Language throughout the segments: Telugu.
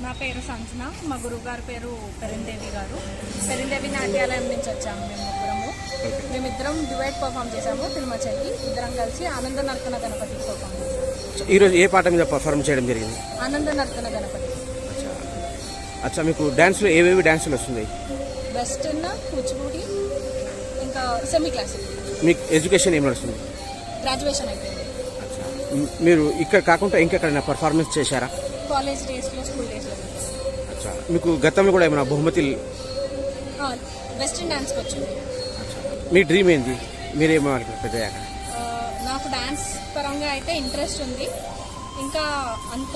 నా పేరు సంజన, మా గురువు గారి పేరు పెరిందేవి గారు. పెరిందేవి నాట్యాలయం నుంచి వచ్చాము మేము ముగ్గురము. మేమిద్దరం డ్యూయట్ పర్ఫామ్ చేసాము. తిరుమచల్లి ఇద్దరం కలిసి ఆనంద నర్తన గణపతి పర్ఫామ్ చేసాము. ఈరోజు ఏ పాట మీద పర్ఫార్మ్ చేయడం జరిగింది? ఆనంద నర్తన గణపతి. అచ్చా, మీకు డాన్స్లో ఏవేవి డాన్సులు వస్తుంది? వెస్టర్న్, కూచిపూడి, ఇంకా సెమీ క్లాసిక్. మీకు ఎడ్యుకేషన్ ఏం నడుస్తుంది? గ్రాడ్యుయేషన్ అయిపోయింది. మీరు ఇక్కడ కాకుండా ఇంకెక్కడైనా పర్ఫార్మెన్స్ చేశారా? కాలేజ్ డేస్లో, స్కూల్ డేస్లో. అచ్చా, మీకు గతంలో కూడా ఏమైనా బహుమతులు? వెస్టర్న్ డాన్స్కి వచ్చింది. మీ డ్రీమ్ ఏంది? మీరేమనుకుంటారు పెద్దయ్యాక? నాకు డాన్స్ పరంగా అయితే ఇంట్రెస్ట్ ఉంది. ఇంకా అంత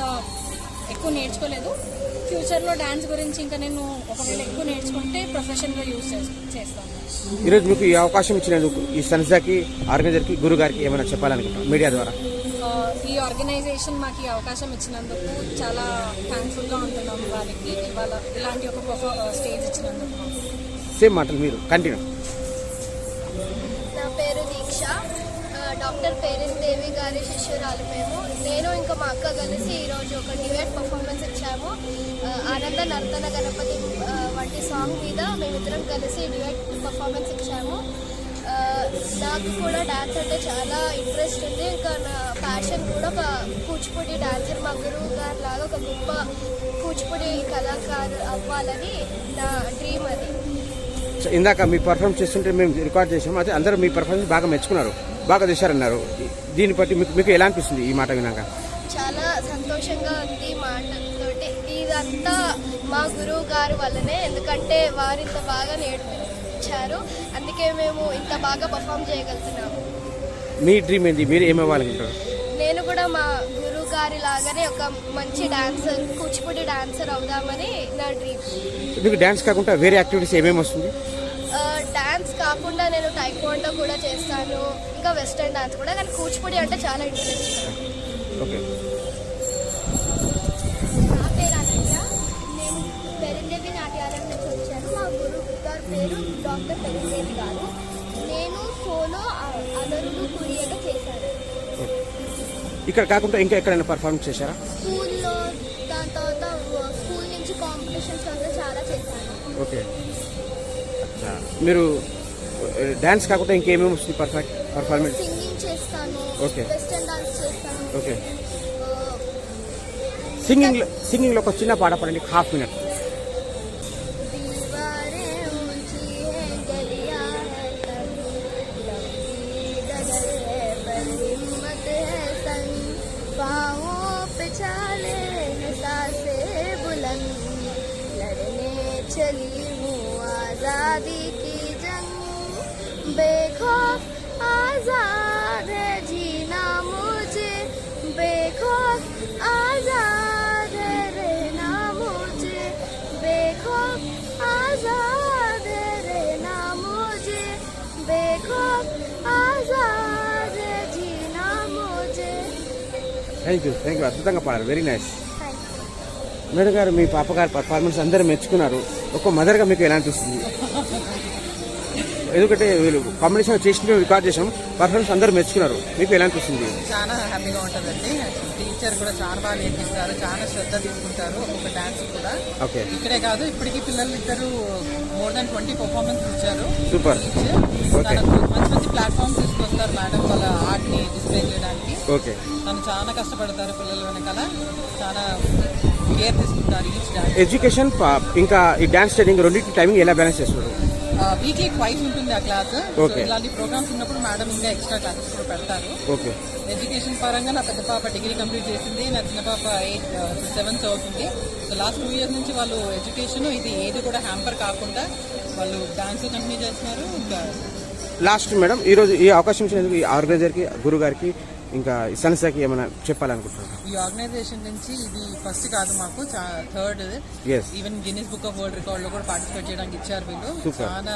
ఎక్కువ నేర్చుకోలేదు. ఫ్యూచర్లో డాన్స్ గురించి ఇంకా నేను ఒకవేళ ఎక్కువ నేర్చుకుంటే ప్రొఫెషన్గా యూజ్ చేస్తాను. ఈరోజు మీకు ఈ అవకాశం ఇచ్చినందుకు ఈ సంస్థకి, ఆర్గనైజర్కి, గురువు గారికి ఏమైనా చెప్పాలనుకుంటున్నాను మీడియా ద్వారా? ఈ ఆర్గనైజేషన్ మాకు ఈ అవకాశం ఇచ్చినందుకు చాలా థ్యాంక్ఫుల్గా ఉంటున్నాం వాళ్ళకి. ఇవాళ ఇలాంటి ఒక స్టేజ్ ఇచ్చినందుకు. సేమ్ మాటలు మీరు కంటిన్యూ. నా పేరు దీక్ష, డాక్టర్ పెరిందేవి గారి శిష్యురాలు మేము. నేను ఇంకా మా అక్క కలిసి ఈరోజు ఒక డ్యూయట్ పర్ఫార్మెన్స్ ఇచ్చాము. ఆనంద నర్తన గణపతి వంటి సాంగ్ మీద మేమిద్దరం కలిసి డ్యూయట్ పర్ఫార్మెన్స్ ఇచ్చాము. నాకు కూడా డ్యాన్స్ అంటే చాలా ఇంట్రెస్ట్ ఉంది. ఇంకా నా ప్యాషన్ కూడా ఒక కూచిపూడి డాన్సర్, మా గురువు గారి లాగా ఒక గొప్ప కూచిపూడి కళాకారు అవ్వాలని నా డ్రీమ్ అది. ఇందాక మీ పర్ఫార్మెన్స్ చేస్తుంటే మేము రికార్డ్ చేసాము. అయితే అందరూ మీ పర్ఫార్మెన్స్ బాగా మెచ్చుకున్నారు, బాగా చేశారన్నారు. దీన్ని బట్టి మీకు ఎలా అనిపిస్తుంది ఈ మాట విన్నాక? చాలా సంతోషంగా ఉంది మాటతోటి. ఇదంతా మా గురువు గారి వల్లనే, ఎందుకంటే వారు ఇంత బాగా నేర్పించారు. అందుకే మేము ఇంత బాగా పర్ఫామ్ చేయగలుగుతున్నాము. మీ డ్రీమ్ ఏంది? మీరు ఏమవ్వాలనుకుంటారు? నేను కూడా మా గురువు గారి లాగానే ఒక మంచి డాన్సర్, కూచిపూడి డాన్సర్ అవుదామని నా డ్రీమ్. మీకు డాన్స్ కాకుండా వేరే యాక్టివిటీస్ ఏమేమి వస్తుంది? డాన్స్ కాకుండా నేను టైక్వాండో కూడా చేస్తాను, ఇంకా వెస్టర్న్ డాన్స్ కూడా. కానీ కూచిపూడి అంటే చాలా ఇంట్రెస్ట్. ఓకే. నా పేరు అనన్య, నేను పెరిందేవి నాట్యాలయం నుంచి వచ్చాను. మా గురువు గారి పేరు డాక్టర్ పెరిందేవి గారు. నేను సోలో అదరులు కురియగా చేశాను. ఇక్కడ కాకుండా ఇంకా ఎక్కడైనా పర్ఫార్మెన్స్ చేశారా? స్కూల్లో, దాని తర్వాత స్కూల్ నుంచి కాంపిటీషన్స్ వల్ల చాలా చేశాను. ఓకే. మీరు డాన్స్ కాకుండా ఇంకేమేమి వస్తుంది పర్ఫార్మెన్స్? సింగింగ్ చేస్తాను, వెస్టర్న్ డాన్స్ చేస్తాను. ఓకే. సింగింగ్లో ఒక చిన్న పాట పడండి, హాఫ్ మినిట్. चली हूँ आज़ादी की जंग, बेखौफ आज़ाद है जीना मुझे, बेखौफ आज़ाद है रहना मुझे, बेखौफ आज़ाद है रहना मुझे, बेखौफ आज़ाद है जीना मुझे. Thank you. అద్భుతంగా పాడారు. Very nice. మేడం గారు, మీ పాప గారి పర్ఫార్మెన్స్ అందరూ మెచ్చుకున్నారు. ఒక మదర్గా మీకు ఎలా అనిపిస్తుంది? ఎందుకంటే వీళ్ళు కాంపిటీషన్ చేసి మేము రికార్డ్ చేసాం, పర్ఫార్మెన్స్ అందరూ మెచ్చుకున్నారు. మీకు ఎలా అనిపిస్తుంది? చాలా హ్యాపీగా ఉంటుందండి. టీచర్ కూడా చాలా బాగా నేర్పిస్తారు, చాలా శ్రద్ధ తీసుకుంటారు ఒక్కొక్క డాన్స్ కూడా. ఓకే. ఇక్కడే కాదు, ఇప్పటికీ పిల్లలు ఇద్దరు మోర్ దాన్ 20 పర్ఫార్మెన్స్ ఇచ్చారు. సూపర్. మంచి మంచి ప్లాట్ఫామ్స్ తీసుకొస్తారు మేడం వాళ్ళ ఆర్ట్ని డిస్ప్లే చేయడానికి. ఓకే. తను చాలా కష్టపడతారు పిల్లల వెనకాల, చాలా కేర్ తీసుకుంటారు ఈచ్ డాన్స్. ఎడ్యుకేషన్ ఇంకా ఈ డాన్స్ ట్రైనింగ్ రెండింటి టైమింగ్ ఎలా బ్యాలెన్స్ చేస్తున్నారు? వీక్లీ ట్వైస్ ఉంటుంది ఆ క్లాస్. Okay. ఇలాంటి ప్రోగ్రామ్స్ ఉన్నప్పుడు మేడం ఇంకా ఎక్స్ట్రా క్లాసెస్ కూడా పెడతారు. ఓకే. ఎడ్యుకేషన్ పరంగా నా పెద్ద పాప డిగ్రీ కంప్లీట్ చేసింది, నా చిన్న పాప 7th చదువుతుంది. సో లాస్ట్ 2 years నుంచి వాళ్ళు ఎడ్యుకేషన్ ఇది ఏది కూడా హ్యాంపర్ కాకుండా వాళ్ళు డాన్స్ కంటిన్యూ చేస్తున్నారు. ఇంకా లాస్ట్ మేడం, ఈరోజు ఈ అవకాశం ఇచ్చినందుకు ఈ ఆర్గనైజర్కి, గురువు గారికి, ఇంకా ఈ సంస్థకి ఏమైనా చెప్పాలనుకుంటున్నాను? ఈ ఆర్గనైజేషన్ నుంచి ఇది ఫస్ట్ కాదు, మాకు 3rd. Yes. Even guinness book of world record లో కూడా పార్టిసిపేట్ చేయడానికి ఇచ్చారు వీళ్ళు. Super. చాలా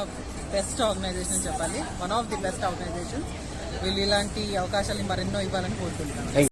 బెస్ట్ ఆర్గనైజేషన్ అని చెప్పాలి, one of the best organization. వీళ్ళు ఇలాంటి అవకాశాలు మరెన్నో ఇవ్వాలని కోరుకుంటున్నాను.